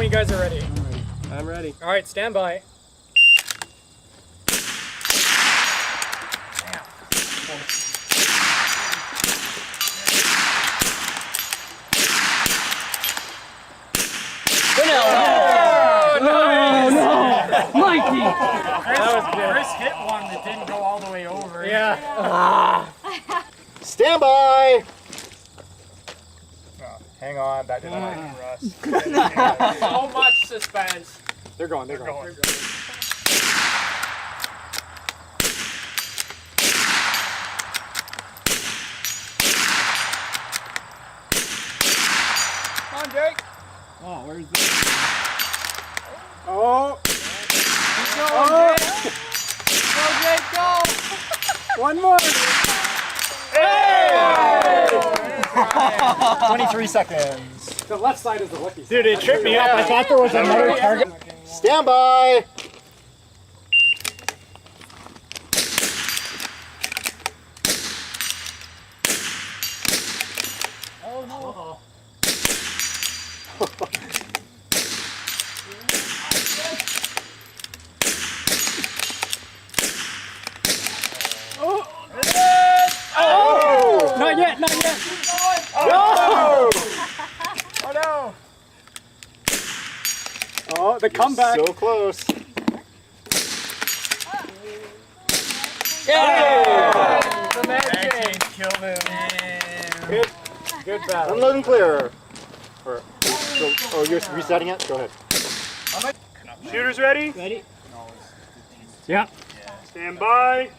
when you guys are ready. I'm ready. All right, stand by. Mikey! Chris hit one that didn't go all the way over. Yeah. Stand by! Oh, hang on, that didn't happen, Russ. So much suspense. They're going. They're going. Come on, Jake. Oh, where's the... Oh! Go, Jake. Go, Jake, go. One more! Hey! 23 seconds. The left side is the lucky side. Dude, it tripped me up. I thought there was another target. Stand by! Oh, no. Oh! Not yet, not yet. No! Oh, no. Oh, the comeback. So close. Yeah! The Mad killed him. Good battle. Unload and clear. Or, oh, you're resetting it? Go ahead. Shooters ready? Ready? Yeah. Stand by.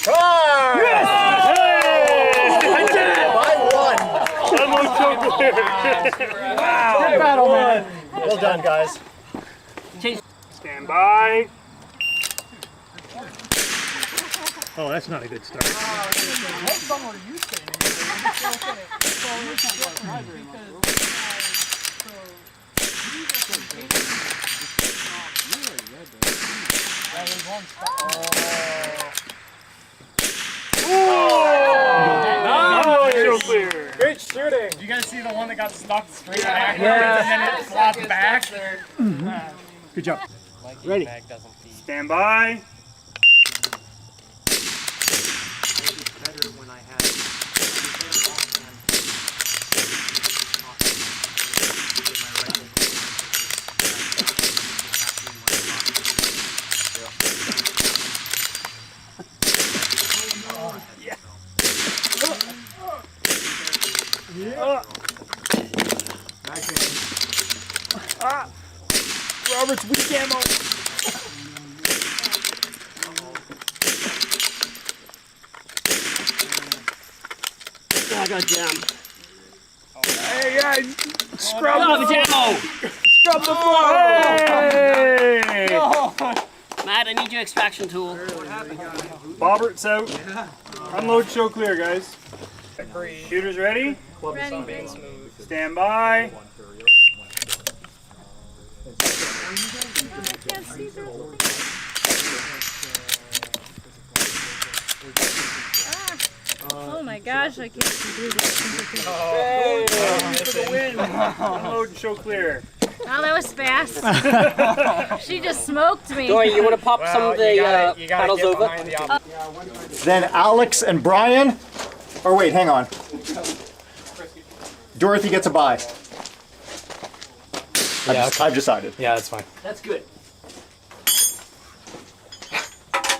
Wow! Good battle, man. Well done, guys. Stand by. Oh, that's not a good start. What song were you singing? Show clear. Great shooting. Did you guys see the one that got stuck straight back and then it flopped back? Good job. Ready. Stand by. Robert's weak ammo. I got jammed. Hey guys, scrub Oh, the ammo! scrub the floor. Hey! Matt, I need your extraction tool. Bobbert's out. Unload, show clear, guys. Shooters ready? Stand by. Oh my gosh, I can't believe it. For the win. Unload, show clear. Oh, that was fast. She just smoked me. Dory, you want to pop some of the paddles over? Then Alex and Brian. Or wait, hang on. Dorothy gets a bye. I've decided. Yeah, that's fine. That's good.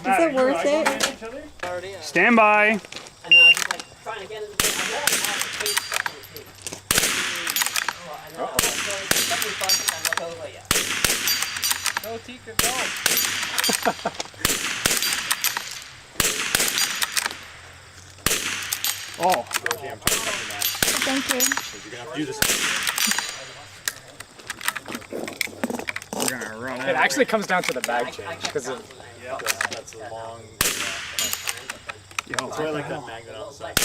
Is it worth it? Stand by. And then I was just like trying to get it. Go, Tika, go. Dorothy, I'm trying to help you, man. Thank you. You're gonna have to do this. We're gonna run it. It actually comes down to the bag change because of. Yeah, that's a long. That's why I like that magnet on the side.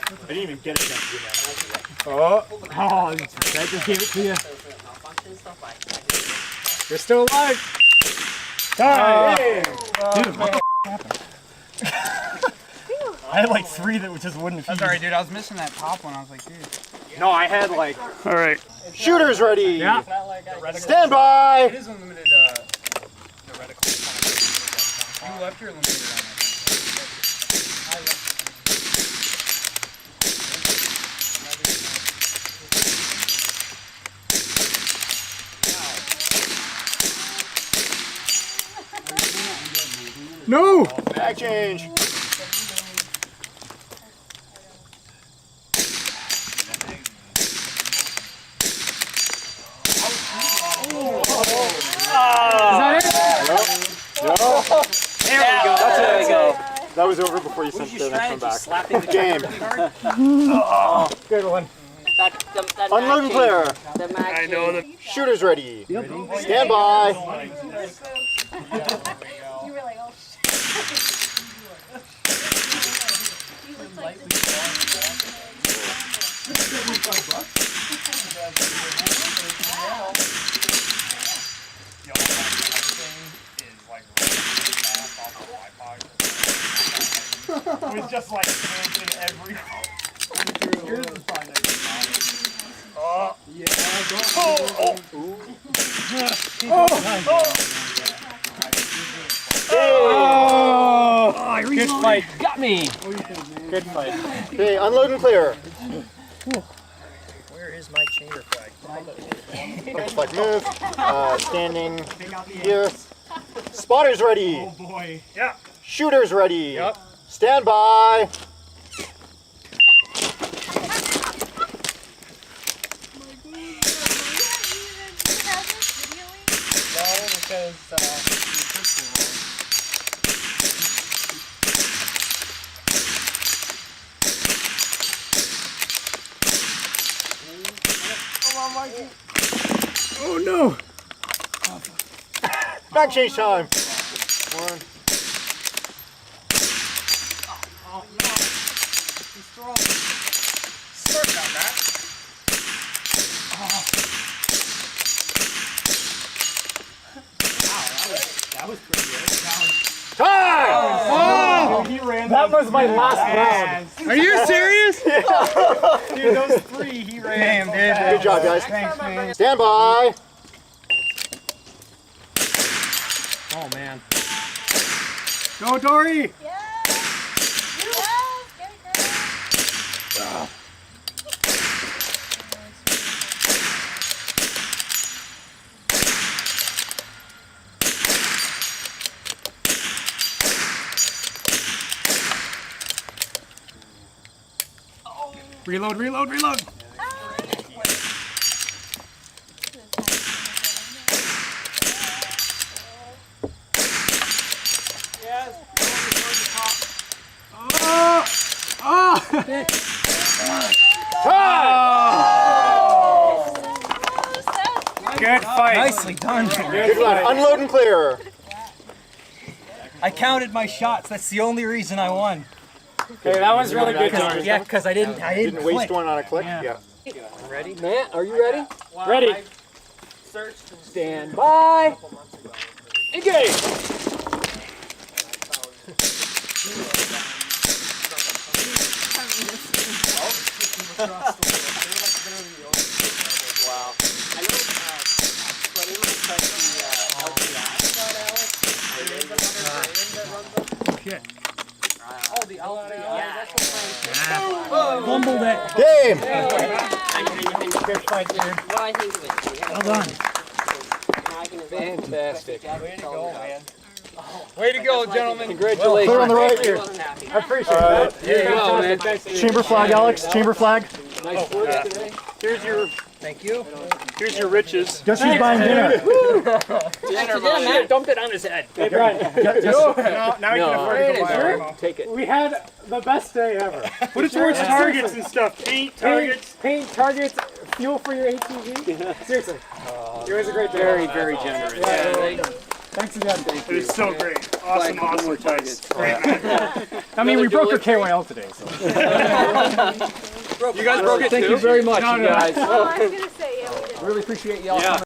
I didn't even get a chance to do that. That just gave it to you. You're still alive. Dude, what the happened? I had like 3 that just wouldn't feed. That's alright, dude. I was missing that top one. I was like, dude. No, I had like. All right. Shooters ready. Yeah. Stand by. It is unlimited, the reticle. You left your limited on it. No. Bag change. There we go. That was over before you sent the next one back. Game. Good one. That Unload and clear. The mag I know the. Shooters ready. Stand by. You were like, oh shit. You looked like It was just like dancing every. Yours is fine. Good fight. got me. Good fight. Okay, unload and clear. Where is my chamber flag? Flag move. Standing here. Spotters ready. Oh boy. Yeah. Shooters ready. Yep. Stand by. Oh no. Back change time. One. Sorry about that. That was pretty good. Time! That was my last round. Are you serious? Dude, those 3 he ran. Damn, dude. Good job, guys. Thanks, man. Stand by. Oh man. Go, Dory. Reload, reload, reload. Good fight. Nicely done. Good one. Unload and clear. I counted my shots. That's the only reason I won. Okay, that was really good, Dory. Yeah, because I didn't Didn't waste click. one on a click? Yeah. Ready? Matt, are you ready? Ready. Stand by. Engage. Fumbled it. Game. Good fight, dude. What I think of it. Well done. Fantastic. Way to go, man. Way to go, gentlemen. Congratulations. Clear on the right. Wasn't happy. I appreciate that. Here you go, man. Thanks, dude. Chamber flag, Alex. Chamber flag. Nice work today. Here's your Thank you. Here's your riches. Guess who's buying dinner? Dumped it on his head. Hey, Brian. Now we can afford to go buy our ammo. Take it. We had the best day ever. Put it towards targets and stuff. Paint targets. Paint targets, fuel for your ATV. Seriously. It was a great day. Very, very generous. Yeah. Thanks again. It was so great. Awesome guys. Great man. I mean, we broke your KYL today. So. You guys broke it too? Thank you very much, No, you no. guys. Oh, I was gonna say, yeah, we did. Really appreciate y'all coming.